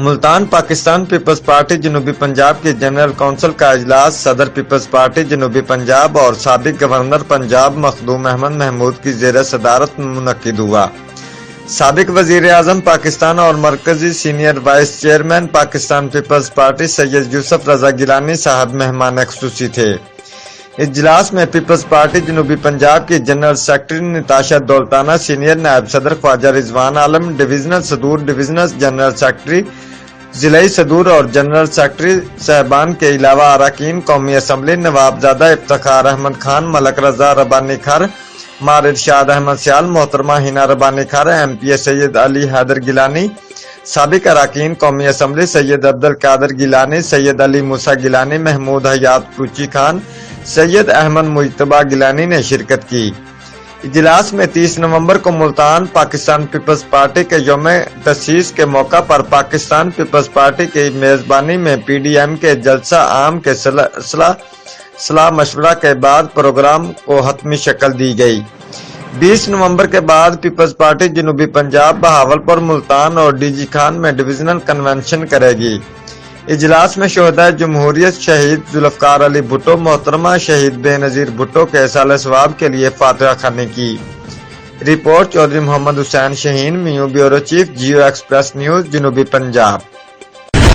Multan Pakistan Peoples party جنوبی پنجاب کی general council کا اجلاس صدر پیپلز پارٹی جنوبی پنجاب اور سابق گورنر پنجاب مخدوم احمد محمود کی زیر صدارت میں منعقد ہوا۔ سابق وزیر اعظم پاکستان اور مرکزی senior vice chairman Pakistan Peoples Party Syed Yousuf Raza Gilani صاحب مہمان خصوصی تھے۔ اجلاس میں پیپلز پارٹی جنوبی پنجاب کی general secretary Natasha Daultana, senior نائب صدر خواجہ رضوان عالم، ڈویژنل صدور، ڈویژنل جنرل سیکرٹری، ضلعی صدور اور جنرل سیکرٹری صاحبان کے علاوہ اراکین قومی اسمبلی نوابزادہ افتخار احمد خان، ملک رضا ربانی کھر، مار ارشاد احمد سیال، محترمہ ہینا ربانی کھر، ایم پی اے سید علی حیدر گیلانی، سابق اراکین قومی اسمبلی سید عبدالقادر گیلانی، سید علی موسیٰ گیلانی، محمود حیات کوچی خان، سید احمد مجتبیٰ گیلانی نے شرکت کی۔ اجلاس میں 30 نومبر کو ملتان پاکستان پیپلز پارٹی کے یوم تاسیس کے موقع پر پاکستان پیپلز پارٹی کی میزبانی میں پی ڈی ایم کے جلسہ عام کے صلاح مشورہ کے بعد پروگرام کو حتمی شکل دی گئی۔ 20 نومبر کے بعد پیپلز پارٹی جنوبی پنجاب بہاولپور، ملتان اور ڈی جی خان میں ڈویژنل کنونشن کرے گی۔ اجلاس میں شہدائے جمہوریت شہید ذوالفقار علی بھٹو، محترمہ شہید بے نظیر بھٹو کے ایصال ثواب کے لیے فاتحہ خوانی کی۔ رپورٹ چودھری محمد حسین شہین، میو bureau chief, Geo express news, جنوبی پنجاب۔